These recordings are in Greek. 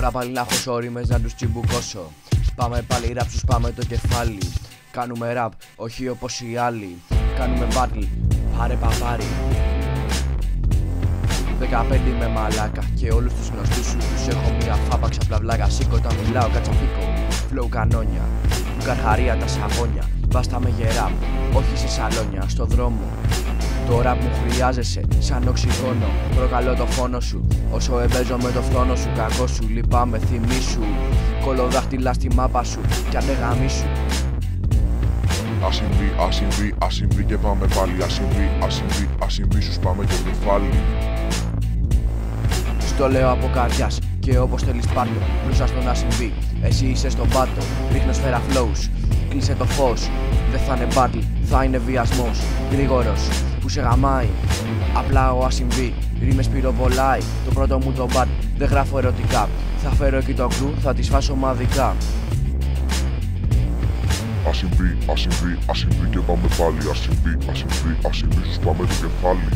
Τώρα πάλι να έχω όριμες να τους τσιμπουκώσω. Πάμε πάλι ραπ, σου πάμε το κεφάλι. Κάνουμε ραπ, όχι όπως οι άλλοι. Κάνουμε battle, πάρε παπάρι. 15 είμαι μαλάκα και όλους τους γνωστούς σου τους έχω μία φάπα ξαπλαβλάκα. Σήκω τα μιλάω, κατσαφίκω, flow κανόνια. Καρχαρία τα σαγόνια, βάστα με γερά, όχι σε σαλόνια, στο δρόμο. Το ραπ μου χρειάζεσαι σαν οξυγόνο. Προκαλώ το φόνο σου όσο εμπέζω με το φθόνο σου. Κακό σου, λυπάμαι, θυμίσου. Κολοδάχτυλα στη μάπα σου κι αντεγαμίσου. Ας συμβεί και πάμε πάλι. Ας συμβεί, σου πάμε το κεφάλι. Στο λέω από καρδιάς και όπως θέλεις πάρτο. Μπροστά στο να συμβεί, εσύ είσαι στον πάτο. Ρίχνω σφαίρα flows, κλείσε το φως. Δεν θα είναι battle, θα είναι βιασμός. Γρήγορος, που σε γαμάει. Απλά ο ασυμβεί, ρήμες πυροβολάει. Το πρώτο μου το bad, δεν γράφω ερωτικά. Θα φέρω εκεί το κρου, θα τις φάσω ομαδικά. Ας συμβεί και πάμε πάλι. Ας συμβεί, σου πάμε το κεφάλι.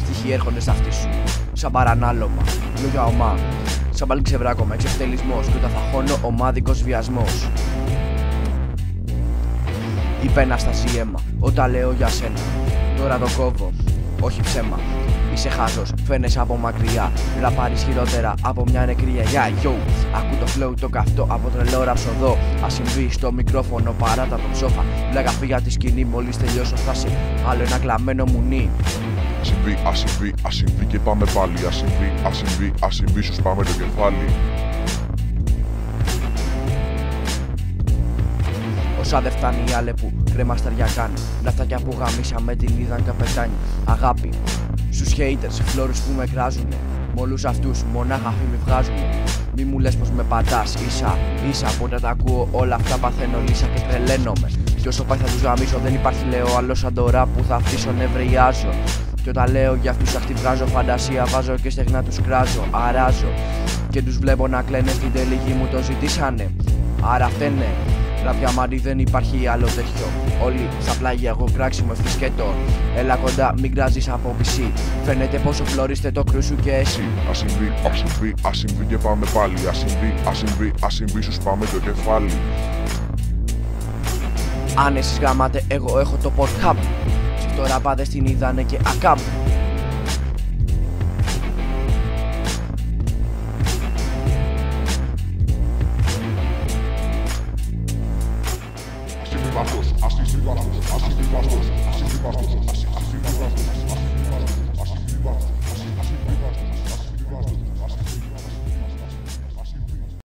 Στοιχεία έρχονται στα αυτή σου, σαν παρανάλωμα, λόγια ομά. Σαν πάλι ξεβράκωμα, εξευτελισμός. Και όταν θα χώνω, ομάδικος βιασμός. Η πένα στάζει αίμα, όταν λέω για σένα. Τώρα το κόβω, όχι ψέμα. Είσαι χάζος, φαίνεσαι από μακριά. Ραπάρεις χειρότερα από μια νεκρή γιαγιά. Yo, ακού το flow το καυτό από τρελό ραψοδό. Ας συμβεί στο μικρόφωνο παράτα το ψόφα. Βλάγα φύγα τη σκηνή, μόλις τελειώσω θα σε άλλο ένα κλαμμένο μουνί. Ας συμβεί και πάμε πάλι. Ας συμβεί, σου πάμε το κεφάλι. Όσα δεν φτάνει η Άλεπου, κρεμασταριά κάνει. Λαφτάκια που γαμίσαμε την είδαν καπετάνι. Αγάπη στους haters, φλόρους που με κράζουνε. Μ' όλους αυτούς μονάχα φήμη βγάζουνε. Μη μου λες πως με πατάς, ίσα από όταν τα ακούω όλα αυτά παθαίνω λύσα και τρελαίνομαι. Κι όσο πάει θα τους γαμίσω, δεν υπάρχει λέω άλλο σαν το ραπ που θα αφήσω νευριάζω. Κι όταν λέω για αυτούς αχτή βγάζω φαντασία, βάζω και στεγνά τους κράζω, αράζω. Και τους βλέπω να κλαίνε στην τελική μου το ζητήσανε. Άρα φταίνε. Ραπ διαμάντι δεν υπάρχει άλλο τέτοιο. Όλοι στα πλάγια εγώ κράξιμο ευθυσκέτο. Έλα κοντά, μην κράζεις από πισί. Φαίνεται πόσο φλωρίστε το κρού σου και εσύ. Ας συμβεί και πάμε πάλι. Ας συμβεί, σου πάμε το κεφάλι. Αν εσείς γραμμάτε, εγώ έχω το podcast. Στο ραπάδες την είδανε και ακάμπ. Ας συμβεί βαστός, ας συμβεί βαστός, ας συμβεί βαστός, ας συμβεί βαστός.